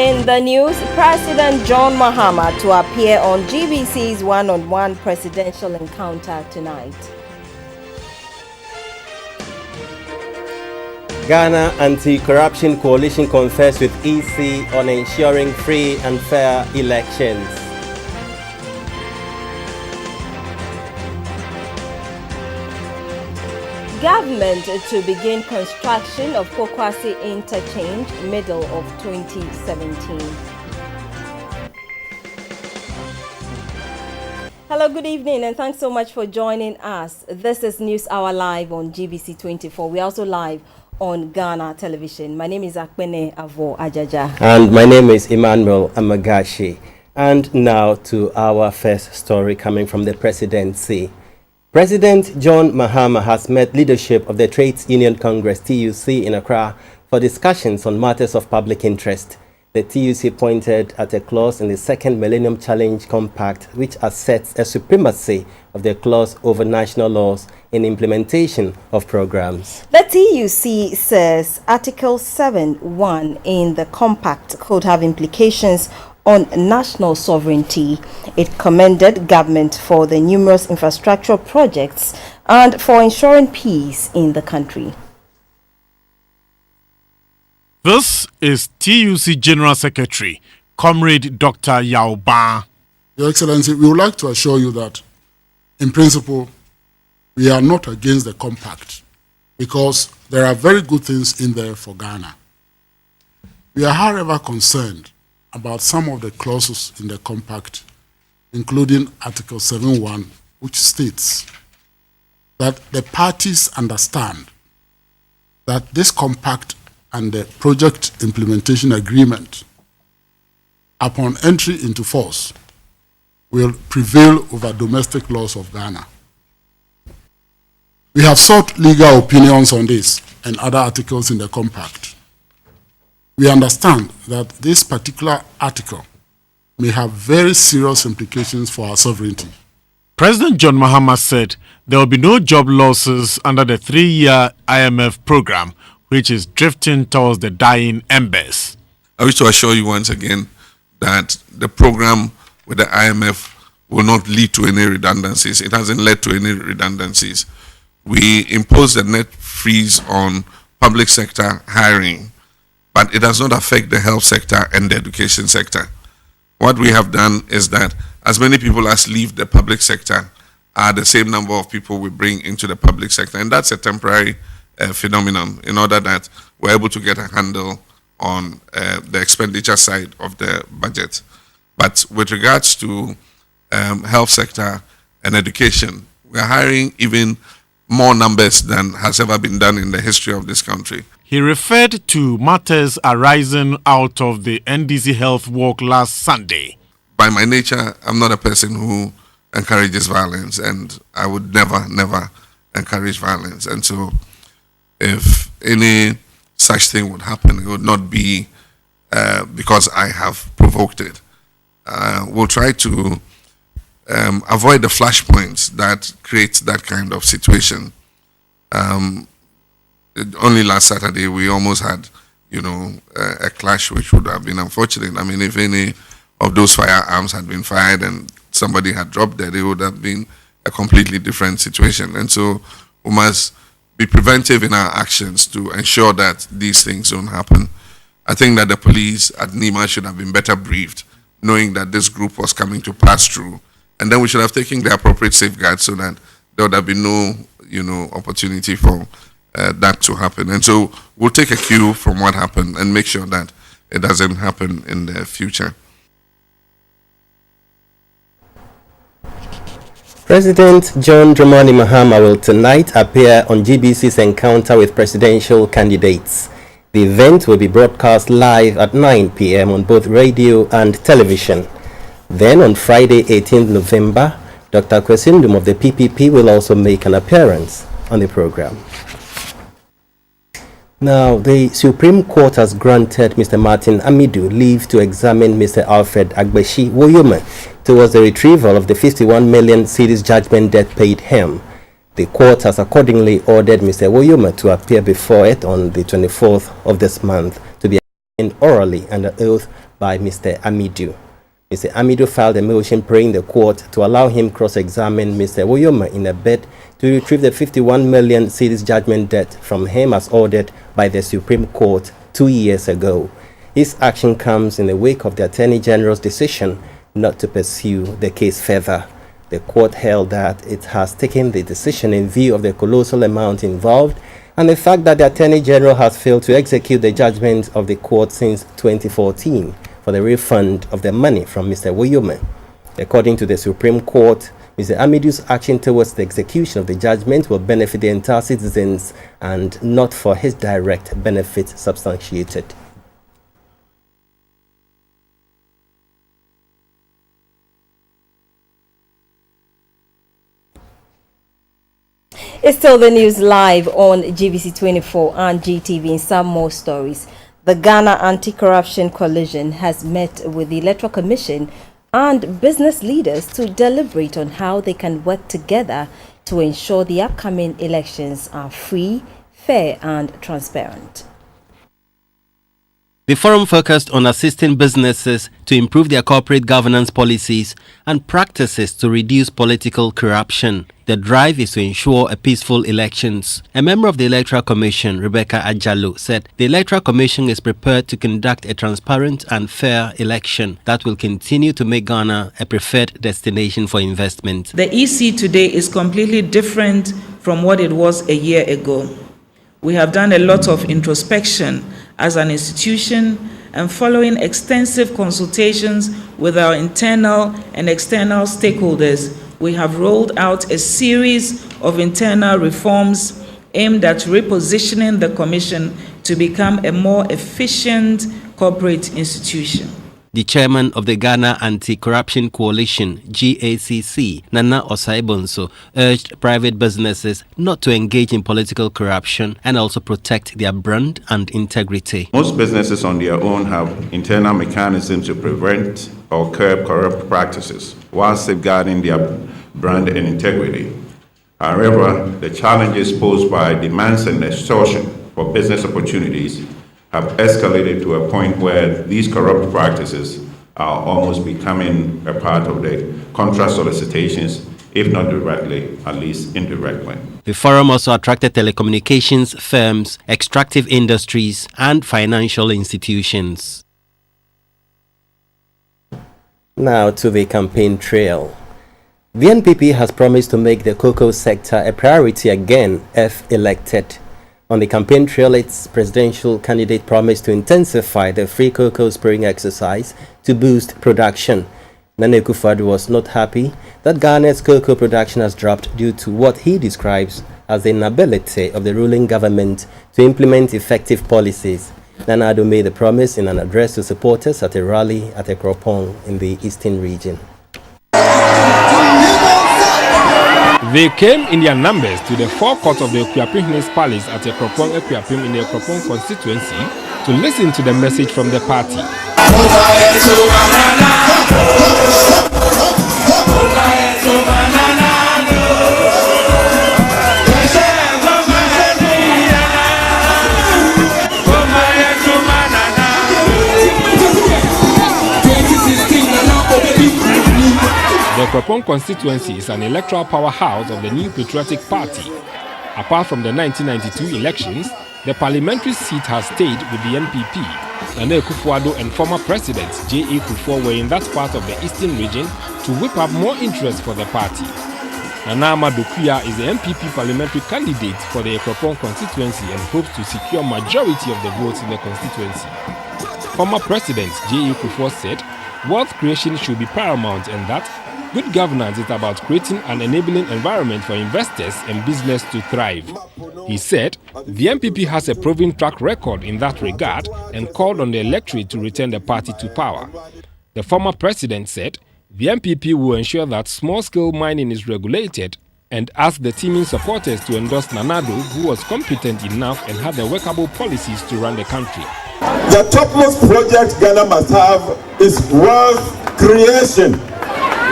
In the news, President John Mahama to appear on GBC's one-on-one presidential encounter tonight. Ghana Anti-Corruption Coalition confers with EC on ensuring free and fair elections. Government to begin construction of Pokwasi Interchange middle of 2017. Hello, good evening, and thanks so much for joining us. This is News Hour Live on GBC24. We're also live on Ghana Television. My name is Akpene Avo Ajaja. And my name is Emmanuel Amagashi. And now to our first story coming from the presidency. President John Mahama has met leadership of the Trades Union Congress TUC in Accra for discussions on matters of public interest. The TUC pointed at a clause in the Second Millennium Challenge Compact which asserts a supremacy of the clause over national laws in implementation of programs. The TUC says Article 7(1) in the compact could have implications on national sovereignty. It commended government for the numerous infrastructure projects and for ensuring peace in the country. This is TUC General Secretary, Comrade Dr. Yao Ba. Your Excellency, we would like to assure you that, in principle, we are not against the compact because there are very good things in there for Ghana. We are, however, concerned about some of the clauses in the compact, including Article 7(1), which states that the parties understand that this compact and the project implementation agreement, upon entry into force, will prevail over domestic laws of Ghana. We have sought legal opinions on this and other articles in the compact. We understand that this particular article may have very serious implications for our sovereignty. President John Mahama said there will be no job losses under the 3-year IMF program, which is drifting towards the dying embers. I wish to assure you once again that the program with the IMF will not lead to any redundancies. It hasn't led to any redundancies. We imposed a net freeze on public sector hiring, but it does not affect the health sector and the education sector. What we have done is that as many people as leave the public sector are the same number of people we bring into the public sector, and that's a temporary phenomenon in order that we're able to get a handle on the expenditure side of the budget. But with regards to health sector and education, we're hiring even more numbers than has ever been done in the history of this country. He referred to matters arising out of the NDC Health Walk last Sunday. By my nature, I'm not a person who encourages violence, and I would never encourage violence. And so if any such thing would happen, it would not be because I have provoked it. We'll try to avoid the flashpoints that create that kind of situation. Only last Saturday, we almost had, a clash which would have been unfortunate. I mean, if any of those firearms had been fired and somebody had dropped dead, it would have been a completely different situation. And so we must be preventive in our actions to ensure that these things don't happen. I think that the police at Nima should have been better briefed, knowing that this group was coming to pass through. And then we should have taken the appropriate safeguards so that there would have been no, opportunity for that to happen. And so we'll take a cue from what happened and make sure that it doesn't happen in the future. President John Dramani Mahama will tonight appear on GBC's encounter with presidential candidates. The event will be broadcast live at 9 p.m. on both radio and television. Then on Friday, 18th November, Dr. Kwesindum of the PPP will also make an appearance on the program. Now, the Supreme Court has granted Mr. Martin Amidu leave to examine Mr. Alfred Agbeshi Woyome towards the retrieval of the 51 million cedis judgment debt paid him. The court has accordingly ordered Mr. Woyome to appear before it on the 24th of this month to be examined orally under oath by Mr. Amidu. Mr. Amidu filed a motion praying the court to allow him cross-examine Mr. Woyoma in a bid to retrieve the 51 million cedis judgment debt from him as ordered by the Supreme Court 2 years ago. His action comes in the wake of the Attorney General's decision not to pursue the case further. The court held that it has taken the decision in view of the colossal amount involved and the fact that the Attorney General has failed to execute the judgment of the court since 2014 for the refund of the money from Mr. Woyoma. According to the Supreme Court, Mr. Amidu's action towards the execution of the judgment will benefit the entire citizens and not for his direct benefit substantiated. It's still the news live on GBC24 and GTV. In some more stories, the Ghana Anti-Corruption Coalition has met with the Electoral Commission and business leaders to deliberate on how they can work together to ensure the upcoming elections are free, fair and transparent. The forum focused on assisting businesses to improve their corporate governance policies and practices to reduce political corruption. The drive is to ensure a peaceful elections. A member of the Electoral Commission, Rebecca Ajalo, said the Electoral Commission is prepared to conduct a transparent and fair election that will continue to make Ghana a preferred destination for investment. The EC today is completely different from what it was a year ago. We have done a lot of introspection as an institution, and following extensive consultations with our internal and external stakeholders, we have rolled out a series of internal reforms aimed at repositioning the Commission to become a more efficient corporate institution. The chairman of the Ghana Anti-Corruption Coalition, GACC, Nana Osaibonso, urged private businesses not to engage in political corruption and also protect their brand and integrity. Most businesses on their own have internal mechanisms to prevent or curb corrupt practices while safeguarding their brand and integrity. However, the challenges posed by demands and extortion for business opportunities have escalated to a point where these corrupt practices are almost becoming a part of the contract solicitations, if not directly, at least indirectly. The forum also attracted telecommunications firms, extractive industries, and financial institutions. Now to the campaign trail. The NPP has promised to make the cocoa sector a priority again if elected. On the campaign trail, its presidential candidate promised to intensify the free cocoa spraying exercise to boost production. Nana Akufo-Addo was not happy that Ghana's cocoa production has dropped due to what he describes as the inability of the ruling government to implement effective policies. Nana Addo made the promise in an address to supporters at a rally at Ekropong in the eastern region. They came in their numbers to the forecourt of the Okuapim's palace at Ekropong Okuapim in the Ekropong constituency to listen to the message from the party. The Ekropong constituency is an electoral powerhouse of the New Patriotic Party. Apart from the 1992 elections, the parliamentary seat has stayed with the NPP. Nana Akufo-Addo and former President J.A. Kufuor were in that part of the eastern region to whip up more interest for the party. Nana Amadokuya is the NPP parliamentary candidate for the Ekropong constituency and hopes to secure majority of the votes in the constituency. Former President J.A. Kufuor said wealth creation should be paramount and that good governance is about creating an enabling environment for investors and business to thrive. He said the NPP has a proven track record in that regard and called on the electorate to return the party to power. The former president said the NPP will ensure that small-scale mining is regulated and asked the teaming supporters to endorse Nana Addo, who was competent enough and had the workable policies to run the country. The topmost project Ghana must have is wealth creation.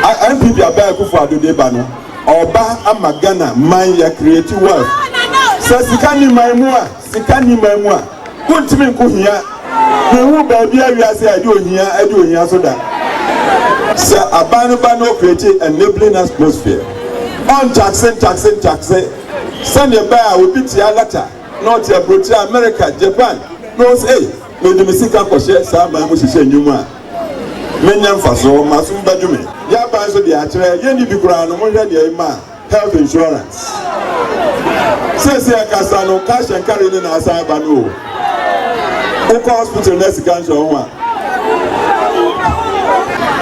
NPP Aba Akufo-Addo debano oba ama Ghana man ya create wealth. So sikani maimua kuntimi nkuhia Who baby I say I do here so that. Sir, abano create enabling atmosphere. On Jackson. Send your bear will be to Alata, not your British America, Japan. Knows no the Mexican Koshe, Sama Mushisha Numa. Menyan Faso, Masum Bajume. Yaban so the Atre, Yenny Bikran, health insurance. Says here Casano, cash and carrying in Asabano. Oko Hospital, next country one.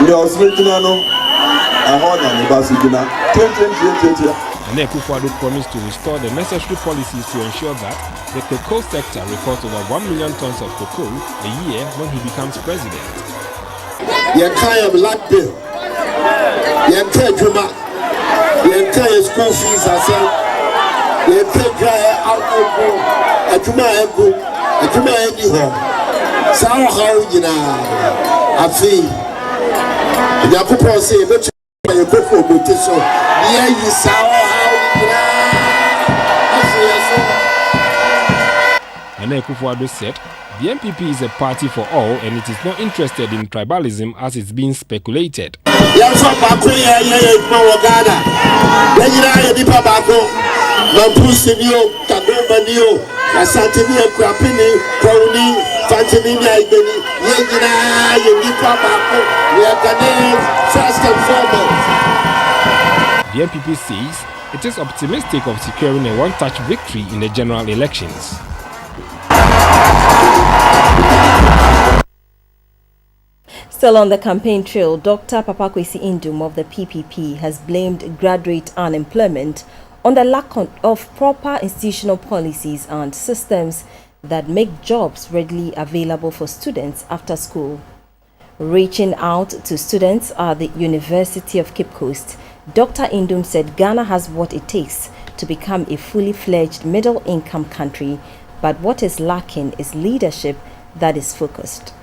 Your Smithinano, I hold on the Basigina, 20. Nana Akufo-Addo promised to restore the necessary policies to ensure that the cocoa sector records over 1 million tons of cocoa a year when he becomes president. You can't black bill. You can't drama. You can't school fees as well. You can't dry out of a anyhow. So how you know? I feel. You have to say, but you go for competition. Yeah, you saw. Nana Akufo-Addo said the NPP is a party for all and it is not interested in tribalism as it's being speculated. The NPP says it is optimistic of securing a one-touch victory in the general elections. Still on the campaign trail, Dr. Papakwesi Indum of the PPP has blamed graduate unemployment on the lack of proper institutional policies and systems that make jobs readily available for students after school. Reaching out to students at the University of Cape Coast, Dr. Indum said Ghana has what it takes to become a fully fledged middle-income country, but what is lacking is leadership that is focused.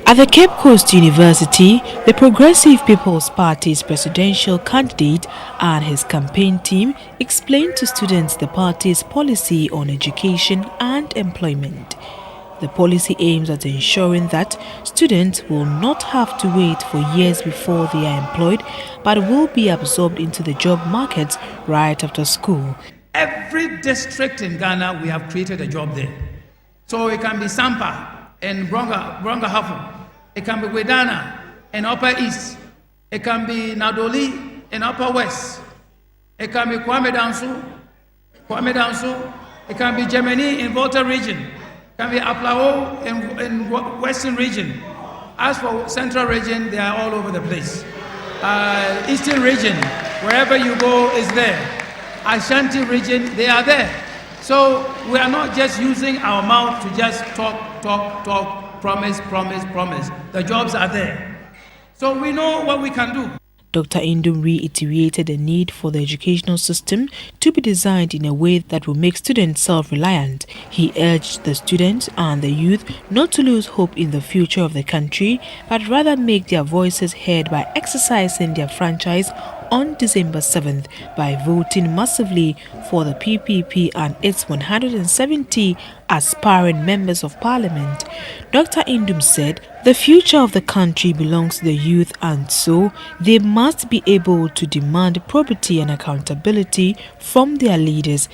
At the Cape Coast University, the Progressive People's Party's presidential candidate and his campaign team explained to students the party's policy on education and employment. The policy aims at ensuring that students will not have to wait for years before they are employed, but will be absorbed into the job market right after school. Every district in Ghana, we have created a job there. So it can be Sampa and Bronga it can be Wedana in Upper East, it can be Nadoli in Upper West, it can be Kwame Danso, it can be Gemini in Volta region, it can be Aplao in Western region. As for Central region, they are all over the place. Eastern region, wherever you go is there. Ashanti region, they are there. So we are not just using our mouth to just talk, promise. The jobs are there. So we know what we can do. Dr. Indum reiterated the need for the educational system to be designed in a way that will make students self-reliant. He urged the students and the youth not to lose hope in the future of the country, but rather make their voices heard by exercising their franchise on December 7th by voting massively for the PPP and its 170 aspiring members of parliament. Dr. Indum said the future of the country belongs to the youth, and so they must be able to demand probity and accountability from their leaders.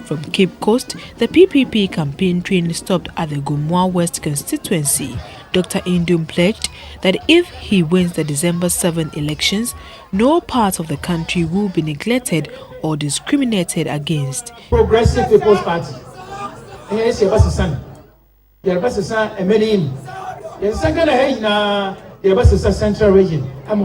From Cape Coast, the PPP campaign train stopped at the Gumwa West constituency. Dr. Indum pledged that if he wins the December 7 elections, no part of the country will be neglected or discriminated against. Progressive People's Party. Yes, your best son. Your best son, a million. Your second, your best son, Central region. I'm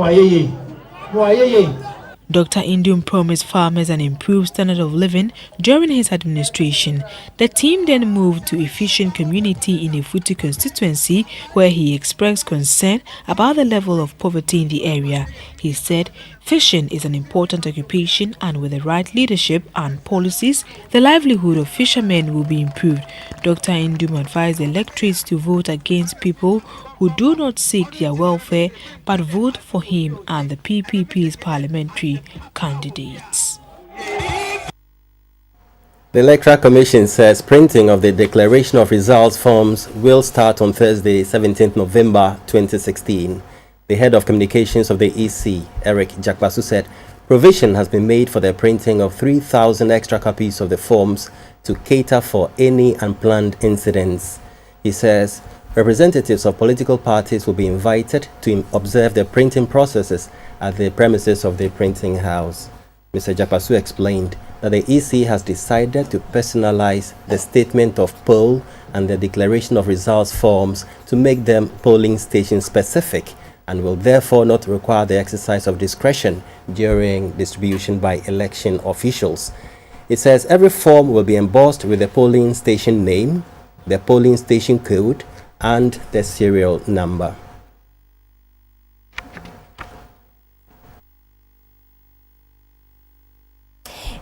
Dr. Indum promised farmers an improved standard of living during his administration. The team then moved to Efficient Community in Ifutu constituency, where he expressed concern about the level of poverty in the area. He said fishing is an important occupation and with the right leadership and policies, the livelihood of fishermen will be improved. Dr. Indum advised the electorates to vote against people who do not seek their welfare but vote for him and the PPP's parliamentary candidates. The Electoral Commission says printing of the declaration of results forms will start on Thursday, 17th November 2016. The head of communications of the EC, Eric Jakbasu, said provision has been made for the printing of 3,000 extra copies of the forms to cater for any unplanned incidents. He says representatives of political parties will be invited to observe the printing processes at the premises of the printing house. Mr. Jakbasu explained that the EC has decided to personalize the statement of poll and the declaration of results forms to make them polling station specific and will therefore not require the exercise of discretion during distribution by election officials. It says every form will be embossed with the polling station name, the polling station code, and the serial number.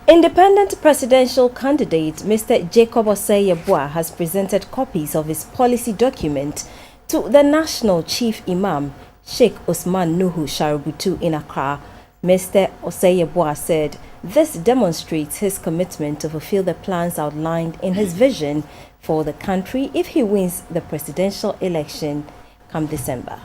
Independent presidential candidate Mr. Jacob Osei-Yeboah has presented copies of his policy document to the National Chief Imam, Sheikh Usman Nuhu Shaributu in Accra. Mr. Osei-Yeboah said this demonstrates his commitment to fulfill the plans outlined in his vision for the country if he wins the presidential election come December.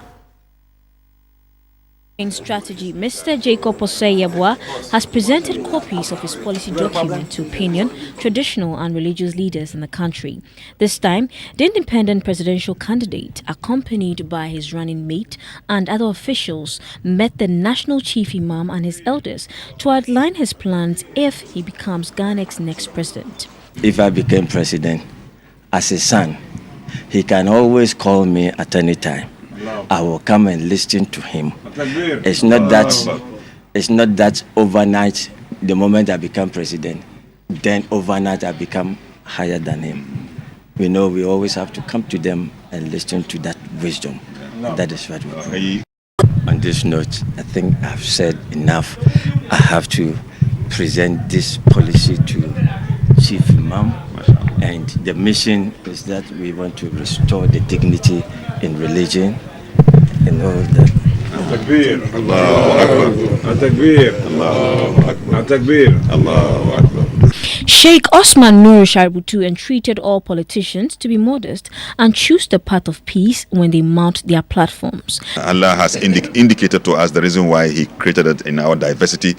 In strategy, Mr. Jacob Osei-Yeboah has presented copies of his policy document to opinion, traditional and religious leaders in the country. This time, the independent presidential candidate, accompanied by his running mate and other officials, met the national chief imam and his elders to outline his plans if he becomes Ghana's next president. If I became president, as a son, he can always call me at any time. I will come and listen to him. It's not that overnight, the moment I become president, then overnight I become higher than him. We know we always have to come to them and listen to that wisdom. That is what we do. On this note, I think I've said enough. I have to present this policy to Chief Imam, and the mission is that we want to restore the dignity in religion and all that. Takbir, Allahu Akbar. Takbir, Allahu Akbar. Takbir, Allahu Akbar. Sheikh Osman Nur Shaributu entreated all politicians to be modest and choose the path of peace when they mount their platforms. Allah has indicated to us the reason why He created it in our diversity.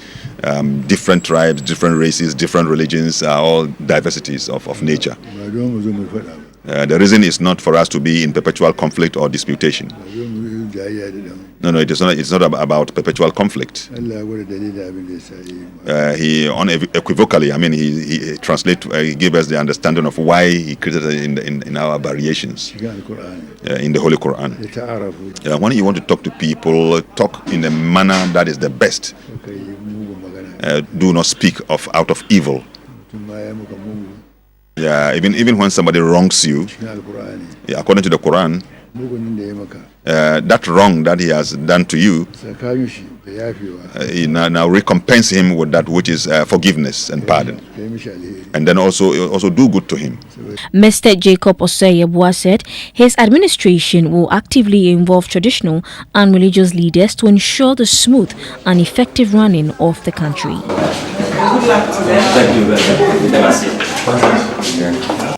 Different tribes, different races, different religions are all diversities of nature. The reason is not for us to be in perpetual conflict or disputation. No, it is not. It's not about perpetual conflict. He unequivocally, I mean, he translate, he gave us the understanding of why he created it in our variations in the Holy Quran. When you want to talk to people, talk in a manner that is the best. Do not speak out of evil. Yeah, even when somebody wrongs you, according to the Quran, that wrong that he has done to you, now recompense him with that which is forgiveness and pardon, and then also do good to him. Mr. Jacob Osei-Yeboah said his administration will actively involve traditional and religious leaders to ensure the smooth and effective running of the country. Good luck to them. Thank you very much.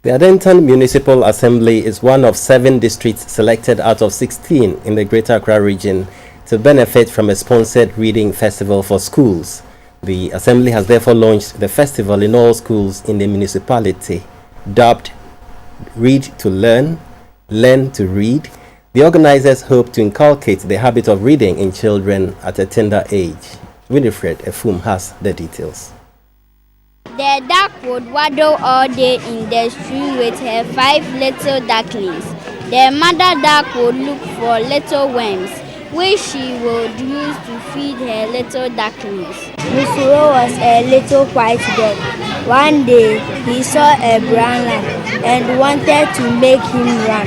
The Adenton Municipal Assembly is one of 7 districts selected out of 16 in the Greater Accra region to benefit from a sponsored reading festival for schools. The Assembly has therefore launched the festival in all schools in the municipality, dubbed Read to Learn, Learn to Read. The organizers hope to inculcate the habit of reading in children at a tender age. Winifred Efum has the details. The duck would waddle all day in the stream with her 5 little ducklings. The mother duck would look for little worms, which she would use to feed her little ducklings. Musuro was a little white dog. One day, he saw a brown lamb and wanted to make him run.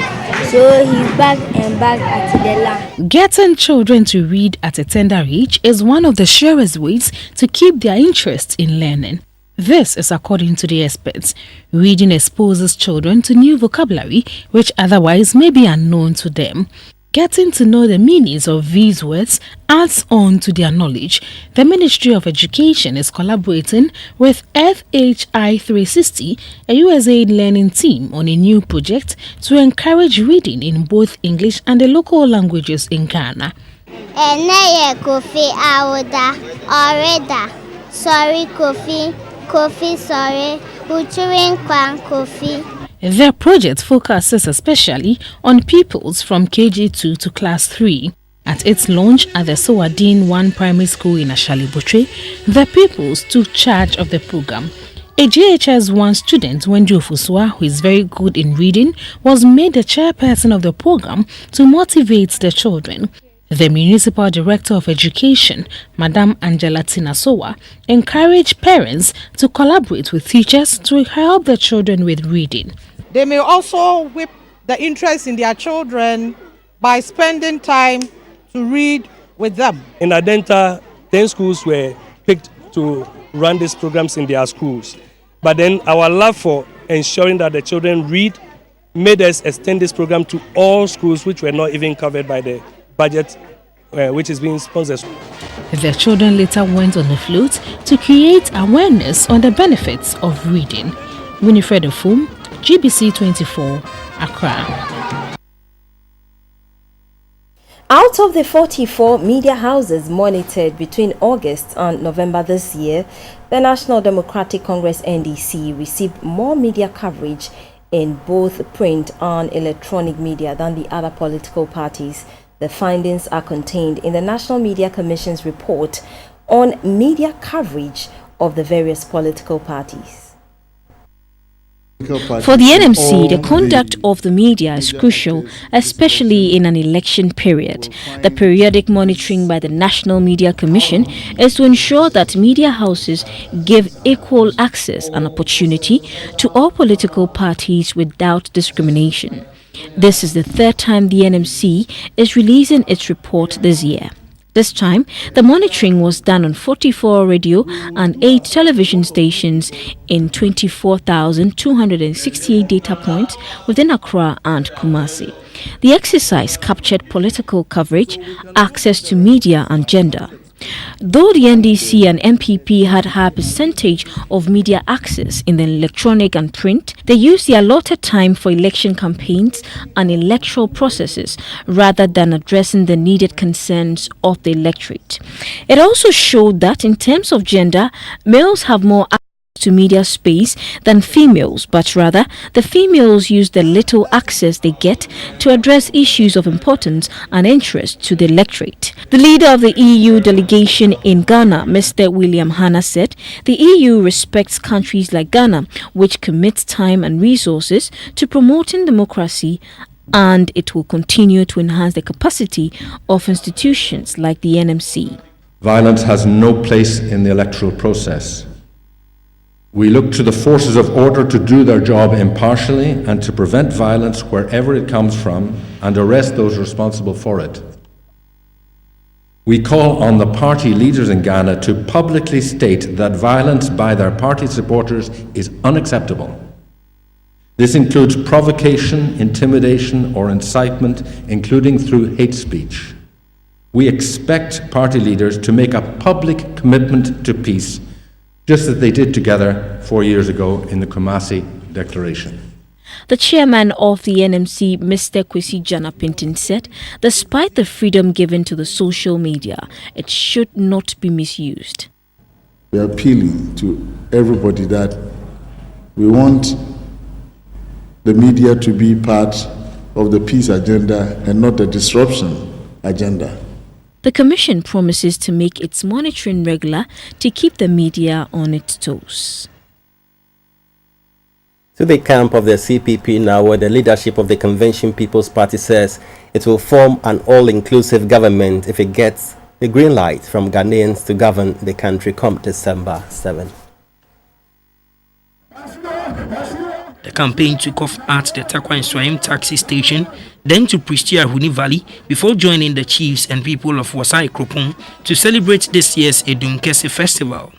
So he barked and barked at the lamb. Getting children to read at a tender age is one of the surest ways to keep their interest in learning. This is according to the experts. Reading exposes children to new vocabulary which otherwise may be unknown to them. Getting to know the meanings of these words adds on to their knowledge. The Ministry of Education is collaborating with FHI 360, a USAID learning team, on a new project to encourage reading in both English and the local languages in Ghana. Kofi awuda oreda sorry Kofi Kofi sorry uchurin kwan Kofi. Their project focuses especially on pupils from KG2 to Class 3. At its launch at the Sowadin 1 Primary School in Ashalibutre, the pupils took charge of the program. A JHS 1 student, Wendy Ofusua, who is very good in reading, was made the chairperson of the program to motivate the children. The Municipal Director of Education, Madam Angela Tinasowa, encouraged parents to collaborate with teachers to help the children with reading. They may also whip the interest in their children by spending time to read with them. In Adenta, 10 schools were picked to run these programs in their schools. But then our love for ensuring that the children read made us extend this program to all schools which were not even covered by the budget which is being sponsored. The children later went on a float to create awareness on the benefits of reading. Winifred Efum, GBC24, Accra. Out of the 44 media houses monitored between August and November this year, the National Democratic Congress NDC received more media coverage in both print and electronic media than the other political parties. The findings are contained in the National Media Commission's report on media coverage of the various political parties. For the NMC, the conduct of the media is crucial, especially in an election period. The periodic monitoring by the National Media Commission is to ensure that media houses give equal access and opportunity to all political parties without discrimination. This is the third time the NMC is releasing its report this year. This time, the monitoring was done on 44 radio and 8 television stations in 24,268 data points within Accra and Kumasi. The exercise captured political coverage, access to media and gender. Though the NDC and MPP had a high percentage of media access in the electronic and print, they used the allotted time for election campaigns and electoral processes rather than addressing the needed concerns of the electorate. It also showed that in terms of gender, males have more access to media space than females, but rather the females use the little access they get to address issues of importance and interest to the electorate. The leader of the EU delegation in Ghana, Mr. William Hanna, said the EU respects countries like Ghana, which commit time and resources to promoting democracy, and it will continue to enhance the capacity of institutions like the NMC. Violence has no place in the electoral process. We look to the forces of order to do their job impartially and to prevent violence wherever it comes from and arrest those responsible for it. We call on the party leaders in Ghana to publicly state that violence by their party supporters is unacceptable. This includes provocation, intimidation, or incitement, including through hate speech. We expect party leaders to make a public commitment to peace, just as they did together 4 years ago in the Kumasi Declaration. The chairman of the NMC, Mr. Kwesi Janapintin, said, despite the freedom given to the social media, it should not be misused. We are appealing to everybody that we want the media to be part of the peace agenda and not the disruption agenda. The Commission promises to make its monitoring regular to keep the media on its toes. To the camp of the CPP now, where the leadership of the Convention People's Party says it will form an all-inclusive government if it gets the green light from Ghanaians to govern the country come December 7. The campaign took off at the Takwa Nswaim taxi station, then to Pristia Huni Valley, before joining the chiefs and people of Wasai Kropon to celebrate this year's Edum Kese festival.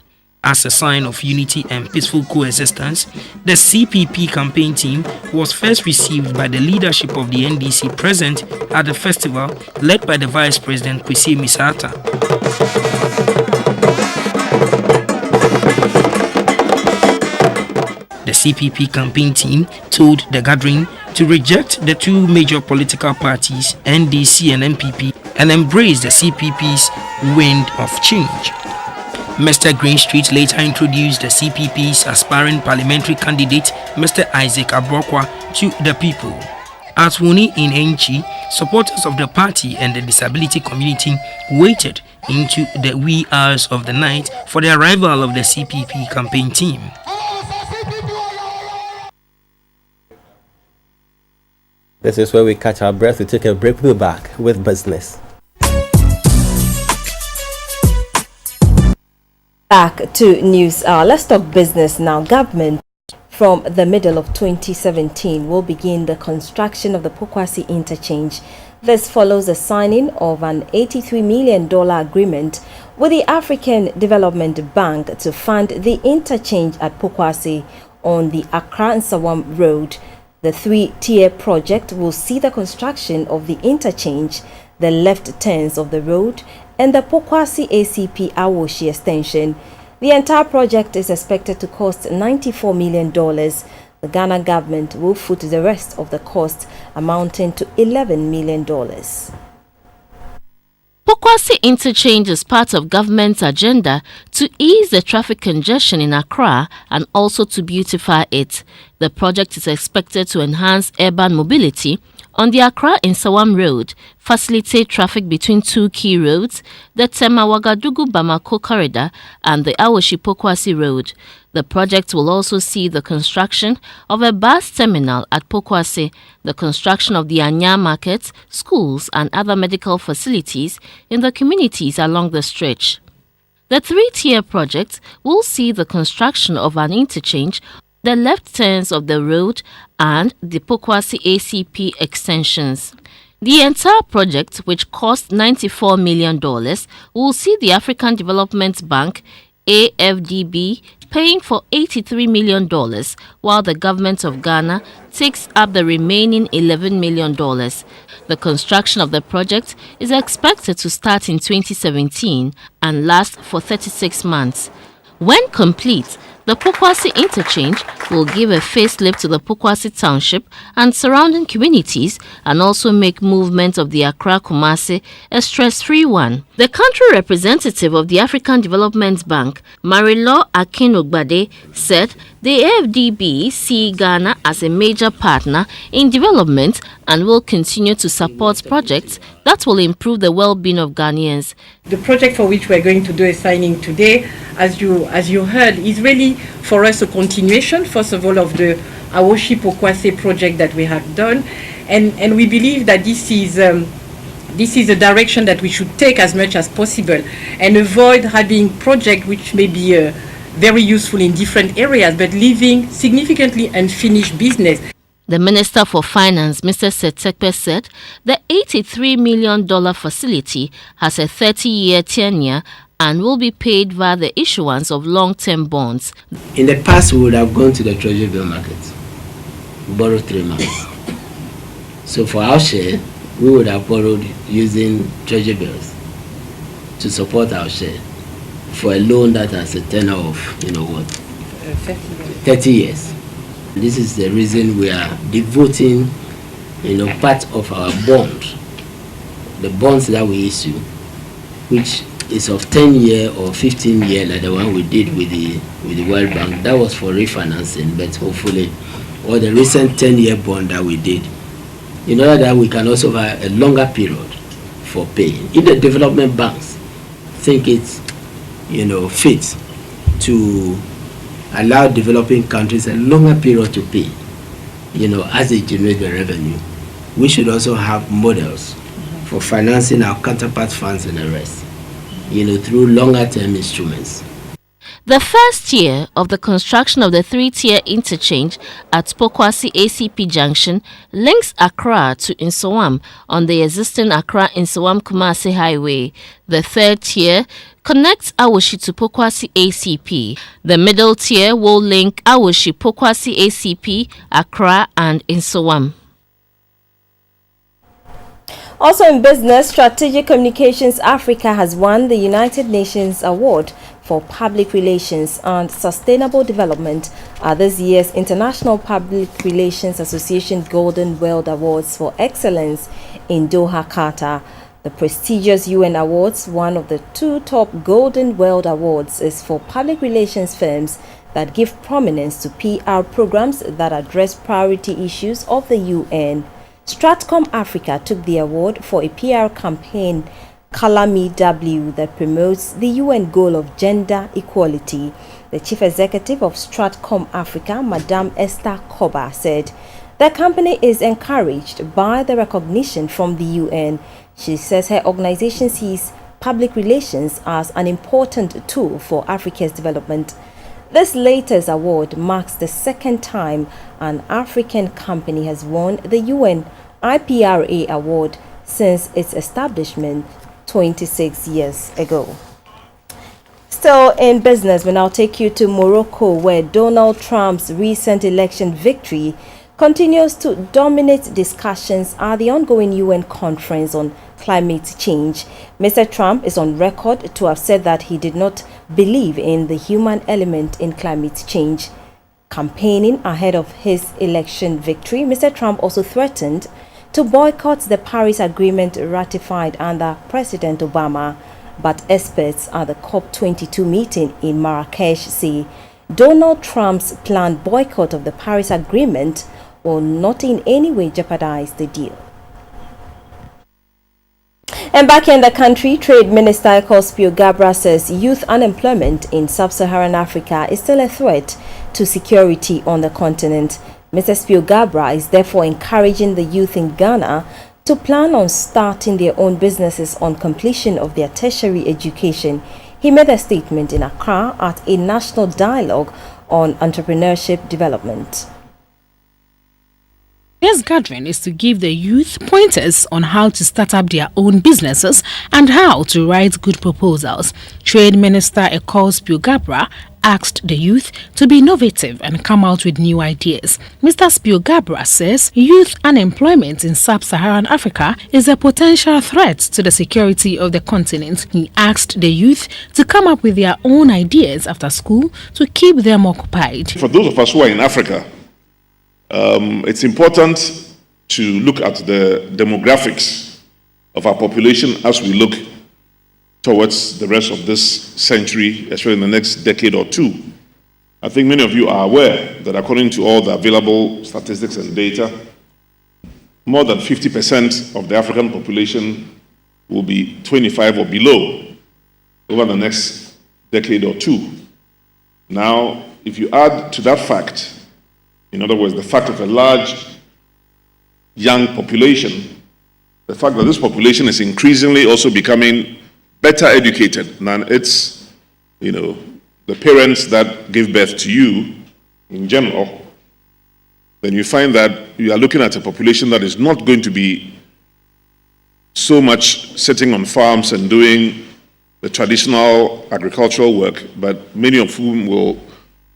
As a sign of unity and peaceful coexistence, the CPP campaign team was first received by the leadership of the NDC present at the festival, led by the Vice President Kwesi Misata. The CPP campaign team told the gathering to reject the two major political parties, NDC and MPP, and embrace the CPP's wind of change. Mr. Greenstreet later introduced the CPP's aspiring parliamentary candidate, Mr. Isaac Abrokwa, to the people. At Wuni in Enchi, supporters of the party and the disability community waited into the wee hours of the night for the arrival of the CPP campaign team. This is where we catch our breath. We take a break. We'll be back with business. Back to news. Let's talk business now. Government from the middle of 2017 will begin the construction of the Pokwasi interchange. This follows the signing of an $83 million agreement with the African Development Bank to fund the interchange at Pokwasi on the Accra-Nsawam Road. The three-tier project will see the construction of the interchange, the left turns of the road, and the Pokwasi ACP Awoshi extension. The entire project is expected to cost $94 million. The Ghana government will foot the rest of the cost, amounting to $11 million. Pokwasi interchange is part of government's agenda to ease the traffic congestion in Accra and also to beautify it. The project is expected to enhance urban mobility on the Accra-Nsawam Road, facilitate traffic between two key roads, the Tema-Wagadugu-Bamako corridor and the Awoshi-Pokwasi Road. The project will also see the construction of a bus terminal at Pokwasi, the construction of the Anya market, schools and other medical facilities in the communities along the stretch. The three-tier project will see the construction of an interchange, the left turns of the road and the Pokwasi ACP extensions. The entire project, which cost $94 million, will see the African Development Bank, AFDB, paying for $83 million, while the government of Ghana takes up the remaining $11 million. The construction of the project is expected to start in 2017 and last for 36 months. When complete, the Pokwasi interchange will give a facelift to the Pokwasi township and surrounding communities and also make movement of the Accra-Kumasi a stress-free one. The country representative of the African Development Bank, Marilo Akinogbade, said the AFDB see Ghana as a major partner in development and will continue to support projects that will improve the well-being of Ghanaians. The project for which we're going to do a signing today, as you heard, is really for us a continuation, first of all, of the Awoshi Pokwasi project that we have done, and we believe that this is a direction that we should take as much as possible and avoid having projects which may be very useful in different areas, but leaving significantly unfinished business. The Minister for Finance, Mr. Setekpe, said the $83 million facility has a 30-year tenure and will be paid via the issuance of long-term bonds. In the past, we would have gone to the treasury bill market, borrowed 3 months. So for our share, we would have borrowed using treasury bills to support our share for a loan that has a tenure of, 30 years. This is the reason we are devoting, part of our bond, the bonds that we issue, which is of 10-year or 15-year, like the one we did with the World Bank. That was for refinancing, but hopefully, or the recent 10-year bond that we did, in order that we can also have a longer period for pay. If the development banks think it's fit to allow developing countries a longer period to pay, as they generate the revenue, we should also have models for financing our counterpart funds and the rest, through longer term instruments. The first year of the construction of the 3-tier interchange at Pokwasi ACP Junction links Accra to Nsawam on the existing Accra-Nsawam-Kumasi Highway. The third tier connects Awoshi to Pokwasi ACP. The middle tier will link Awoshi, Pokwasi ACP, Accra and Nsawam. Also in business, Strategic Communications Africa has won the United Nations Award for Public Relations and Sustainable Development at this year's International Public Relations Association Golden World Awards for Excellence in Doha, Qatar. The prestigious UN Awards, one of the 2 top Golden World Awards, is for public relations firms that give prominence to PR programs that address priority issues of the UN. Stratcom Africa took the award for a PR campaign, Color Me W, that promotes the UN goal of gender equality. The chief executive of Stratcom Africa, Madame Esther Koba, said the company is encouraged by the recognition from the UN. She says her organization sees public relations as an important tool for Africa's development. This latest award marks the second time an African company has won the UN IPRA award since its establishment 26 years ago. Still in business, we now take you to Morocco, where Donald Trump's recent election victory continues to dominate discussions at the ongoing UN conference on climate change. Mr. Trump is on record to have said that he did not believe in the human element in climate change. Campaigning ahead of his election victory, Mr. Trump also threatened to boycott the Paris Agreement ratified under President Obama. But experts at the COP22 meeting in Marrakesh say Donald Trump's planned boycott of the Paris Agreement will not in any way jeopardize the deal. And back in the country, Trade Minister Spio Gabra says youth unemployment in sub-Saharan Africa is still a threat to security on the continent. Mr. Spio Gabra is therefore encouraging the youth in Ghana to plan on starting their own businesses on completion of their tertiary education. He made a statement in Accra at a national dialogue on entrepreneurship development. This gathering is to give the youth pointers on how to start up their own businesses and how to write good proposals. Trade Minister Spio Gabra asked the youth to be innovative and come out with new ideas. Mr. Spio Gabra says youth unemployment in sub-Saharan Africa is a potential threat to the security of the continent. He asked the youth to come up with their own ideas after school to keep them occupied. For those of us who are in Africa, it's important to look at the demographics of our population as we look towards the rest of this century, especially in the next decade or two. I think many of you are aware that according to all the available statistics and data, more than 50% of the African population will be 25 or below over the next decade or two. Now, if you add to that fact, in other words, the fact of a large young population, the fact that this population is increasingly also becoming better educated than its, the parents that give birth to you in general, then you find that you are looking at a population that is not going to be so much sitting on farms and doing the traditional agricultural work, but many of whom will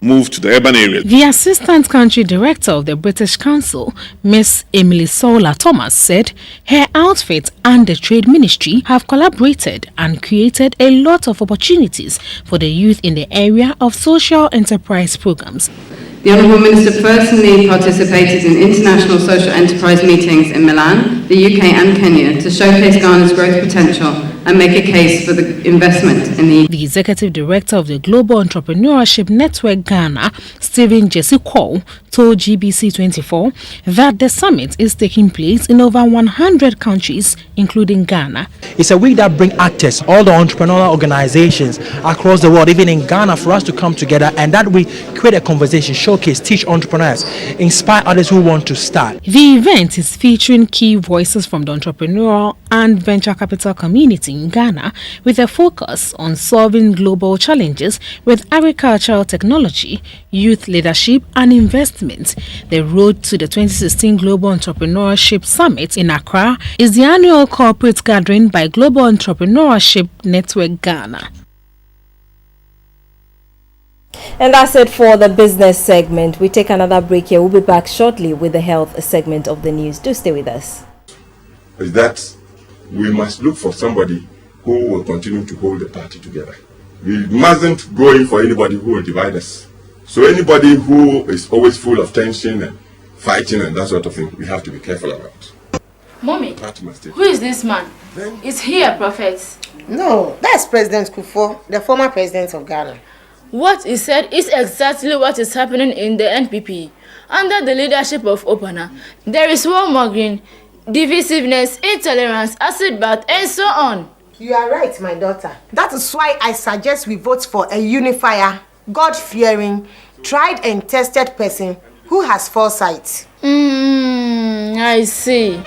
move to the urban areas. The Assistant Country Director of the British Council, Miss Emily Sola Thomas, said her outfit and the Trade Ministry have collaborated and created a lot of opportunities for the youth in the area of social enterprise programs. The Honourable Minister personally participated in international social enterprise meetings in Milan, the UK and Kenya to showcase Ghana's growth potential and make a case for the investment in the... The Executive Director of the Global Entrepreneurship Network Ghana, Stephen Jesse Cole, told GBC24 that the summit is taking place in over 100 countries, including Ghana. It's a week that brings actors, all the entrepreneurial organizations across the world, even in Ghana, for us to come together and that we create a conversation, showcase, teach entrepreneurs, inspire others who want to start. The event is featuring key voices from the entrepreneurial and venture capital community in Ghana, with a focus on solving global challenges with agricultural technology, youth leadership and investment. The road to the 2016 Global Entrepreneurship Summit in Accra is the annual corporate gathering by Global Entrepreneurship Network Ghana. And that's it for the business segment. We take another break here. We'll be back shortly with the health segment of the news. Do stay with us. Is that we must look for somebody who will continue to hold the party together. We mustn't go in for anybody who will divide us. So anybody who is always full of tension and fighting and that sort of thing, we have to be careful about. Mommy, who is this man? Is he a prophet? No, that's President Kufuor, the former president of Ghana. What he said is exactly what is happening in the NPP. Under the leadership of Opana, there is warmongering, divisiveness, intolerance, acid bath, and so on. You are right, my daughter. That is why I suggest we vote for a unifier, God-fearing, tried and tested person who has foresight. I see.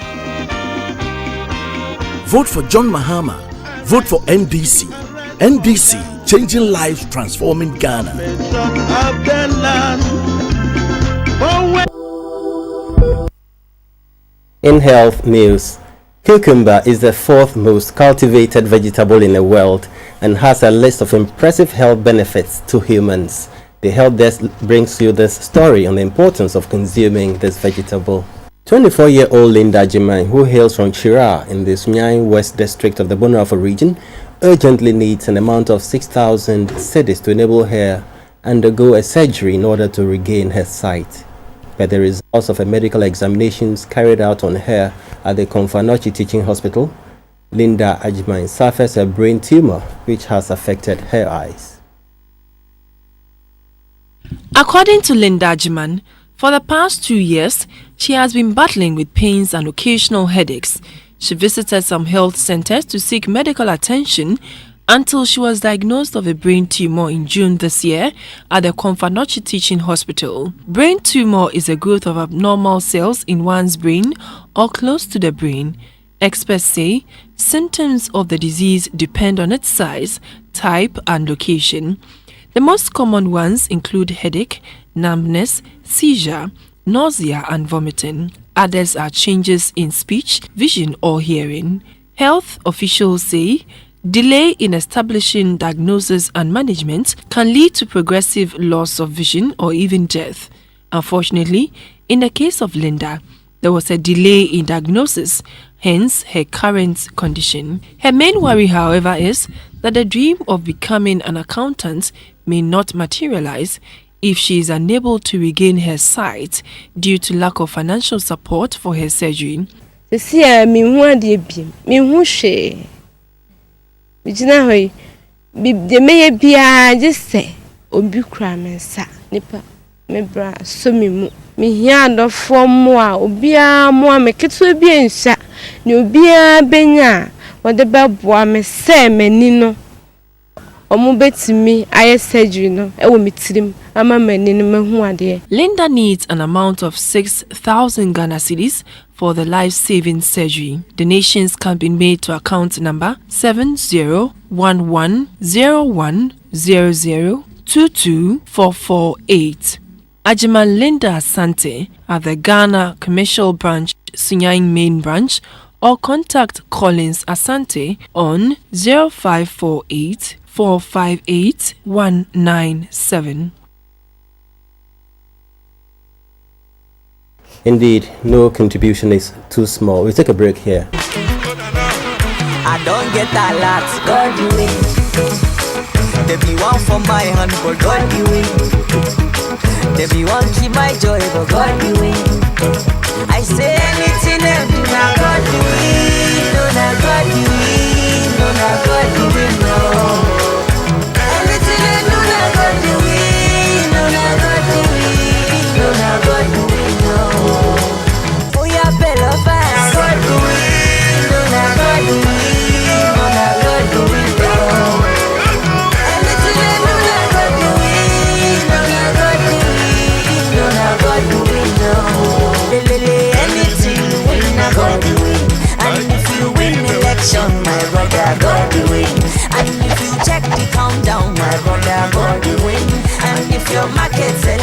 Vote for John Mahama. Vote for NDC. NDC, changing lives, transforming Ghana. In health news, cucumber is the fourth most cultivated vegetable in the world and has a list of impressive health benefits to humans. The Health Desk brings you this story on the importance of consuming this vegetable. 24-year-old Linda Jiman, who hails from Chira in the Sunyani West District of the Bonafo region, urgently needs an amount of 6,000 cedis to enable her undergo a surgery in order to regain her sight. But the results of a medical examinations carried out on her at the Konfanochi Teaching Hospital, Linda Ajman suffers a brain tumor which has affected her eyes. According to Linda Ajman, for the past 2 years, she has been battling with pains and occasional headaches. She visited some health centers to seek medical attention until she was diagnosed of a brain tumor in June this year at the Konfanochi Teaching Hospital. Brain tumor is a growth of abnormal cells in one's brain or close to the brain. Experts say symptoms of the disease depend on its size, type, and location. The most common ones include headache, numbness, seizure, nausea, and vomiting. Others are changes in speech, vision, or hearing. Health officials say delay in establishing diagnosis and management can lead to progressive loss of vision or even death. Unfortunately, in the case of Linda, there was a delay in diagnosis, hence her current condition. Her main worry, however, is that the dream of becoming an accountant may not materialize if she is unable to regain her sight due to lack of financial support for her surgery. Linda needs an amount of 6,000 Ghana cedis for the life-saving surgery. Donations can be made to account number 70110000224448. Ajiman Linda Asante at the Ghana Commercial Branch, Sunyani Main Branch, or contact Collins Asante on 0548 458 197. Indeed, no contribution is too small. We take a break here. I don't get a lot, God do it. There be one for my hand, but God do it. There be one keep my joy, but God do it. I say anything and do not God do it. No, not God do it. No, not God do it, no. Anything and do not God do it. No, not God do it. No, not God election, my brother, God will win. And if you check the countdown, my brother, God will win. And if your market say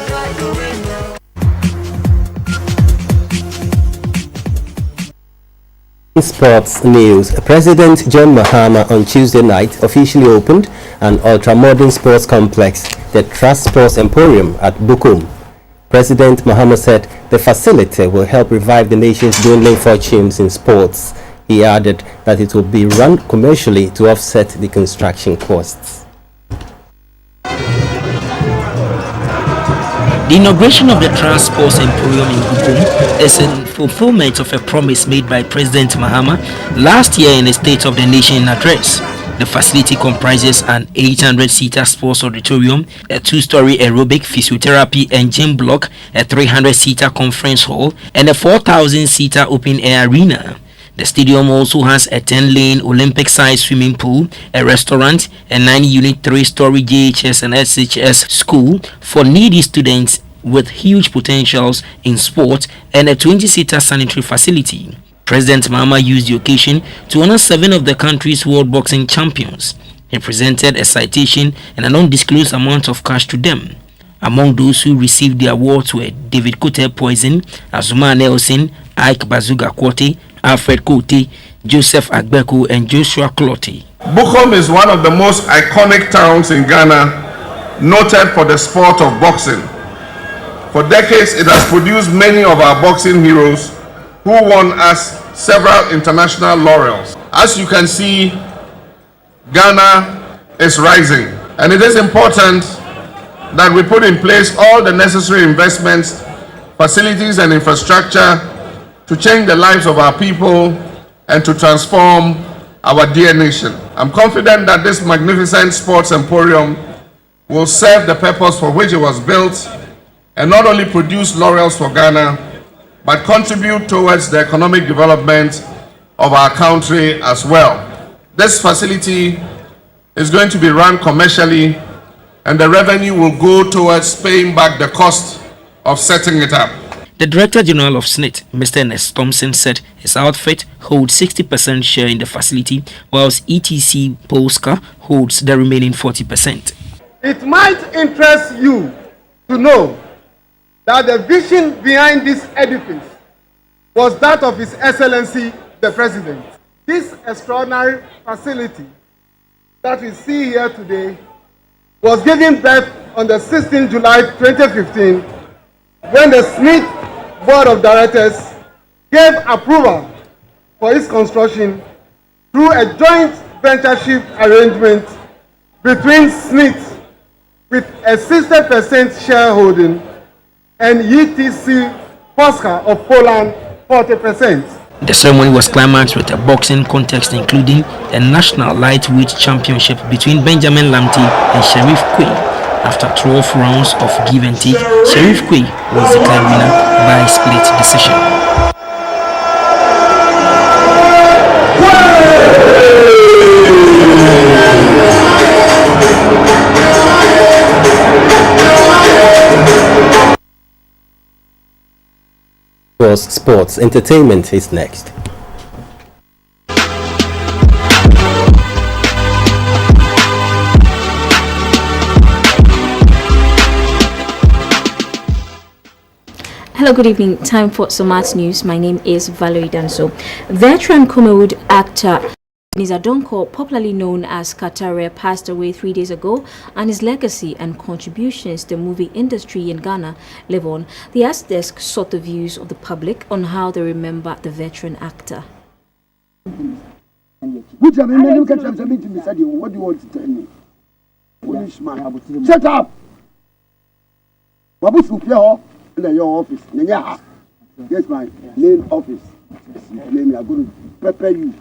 God will win. Sports news. President John Mahama on Tuesday night officially opened an ultra-modern sports complex, the Trust Sports Emporium at Bukum. President Mahama said the facility will help revive the nation's dwindling fortunes in sports. He added that it will be run commercially to offset the construction costs. The inauguration of the Trust Sports Emporium in Bukum is in fulfillment of a promise made by President Mahama last year in the State of the Nation address. The facility comprises an 800-seater sports auditorium, a 2-story aerobic, physiotherapy and gym block, a 300-seater conference hall, and a 4,000-seater open-air arena. The stadium also has a 10-lane Olympic-sized swimming pool, a restaurant, a 9-unit 3-story JHS and SHS school for needy students with huge potentials in sport, and a 20-seater sanitary facility. President Mahama used the occasion to honor 7 of the country's world boxing champions. He presented a citation and an undisclosed amount of cash to them. Among those who received the awards were David Kote Poison, Azuma Nelson, Ike Bazuga Kwate, Alfred Kote, Joseph Agbeko and Joshua Clotte. Bukom is one of the most iconic towns in Ghana, noted for the sport of boxing. For decades, it has produced many of our boxing heroes who won us several international laurels. As you can see, Ghana is rising, and it is important that we put in place all the necessary investments, facilities and infrastructure to change the lives of our people and to transform our dear nation. I'm confident that this magnificent sports emporium will serve the purpose for which it was built and not only produce laurels for Ghana, but contribute towards the economic development of our country as well. This facility is going to be run commercially, and the revenue will go towards paying back the cost of setting it up. The Director General of SNIT, Mr. Ernest Thompson, said his outfit holds 60% share in the facility, whilst ETC Polska holds the remaining 40%. It might interest you to know that the vision behind this edifice was that of His Excellency the President. This extraordinary facility that we see here today was given birth on the 16th July 2015 when the Smith Board of Directors gave approval for its construction through a joint ventureship arrangement between Smith with a 60% shareholding and ETC Polska of Poland 40%. The ceremony was climaxed with a boxing contest including a national lightweight championship between Benjamin Lamte and Sheriff Quay. After 12 rounds of give and take, Sheriff Quay was declared winner by split decision. Sports entertainment is next. Hello, good evening. Time for Smart News. My name is Valerie Danso. Veteran Kumawood actor Ebenezer Donko, popularly known as Katare, passed away 3 days ago, and his legacy and contributions to the movie industry in Ghana live on. The Arts Desk sought the views of the public on how they remember the veteran actor. What do you want to tell me? Foolish man. Shut up! Your office. Yes, my main office. Name, I'm going to prepare you.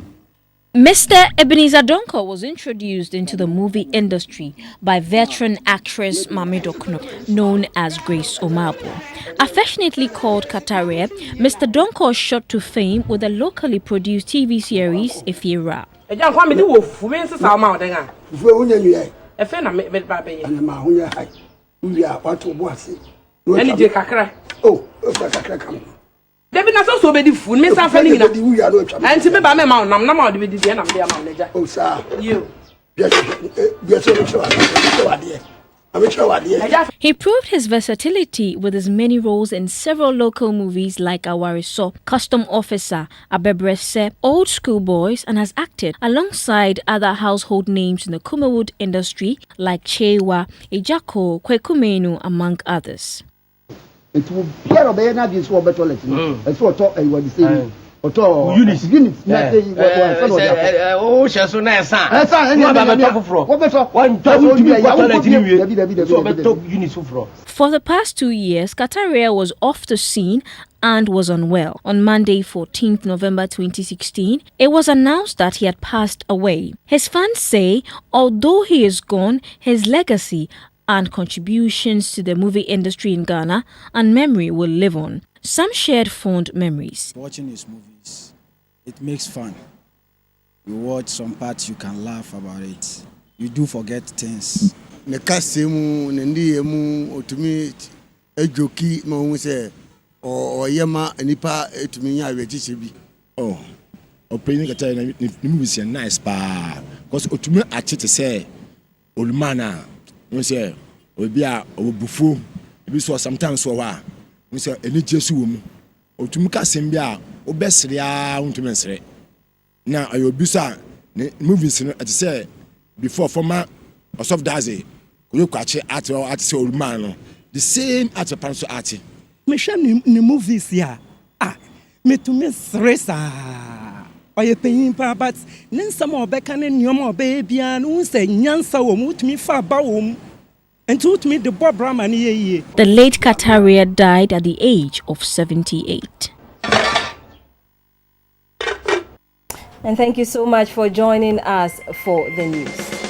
Mr. Ebenezer Donko was introduced into the movie industry by veteran actress Mami Dokno, known as Grace Omabo. Affectionately called Katare, Mr. Donko shot to fame with a locally produced TV series, Ifira. Debi na so be di food me sa fa ni na. Enti me ba me ma nam na ma de be di na me de ma leja. Oh sir. You. He proved his versatility with his many roles in several local movies like Awariso, Custom Officer, Abebrese, Old School Boys, and has acted alongside other household names in the Kumawood industry like Chewa, Ejako, Kwekumenu, among others. It will be a na this one better let me. It's what talk and what the same. Units. Oh, she so na san. For the past 2 years, Kataria was off the scene and was unwell. On Monday, 14th November 2016, it was announced that he had passed away. His fans say, although he is gone, his legacy and contributions to the movie industry in Ghana and memory will live on. Some shared fond memories. Watching his movies, it makes fun. You watch some parts, you can laugh about it. You do forget things. Nekasemu nendiemu otumi ejoki mo se o yema nipa etumi nya awechiche bi. Oh. Opinion kata ni movies are nice pa. Because otumi achete say olumana we say obi a obufu ebi so sometimes so wa we say eni jesu wo mu otumi ka sembi a obesre a untumi nsre na ayobi so movies no at say before former of daze you kwache at say olumana no the same at panso art me hwe ni movies ya me to me stressa oye peyin pa but nsam obeka ne nyoma obebia no nse nyansa wo mutumi fa ba wo mu entutumi de Bob Brahman ye. The late Kataria died at the age of 78. And thank you so much for joining us for the news.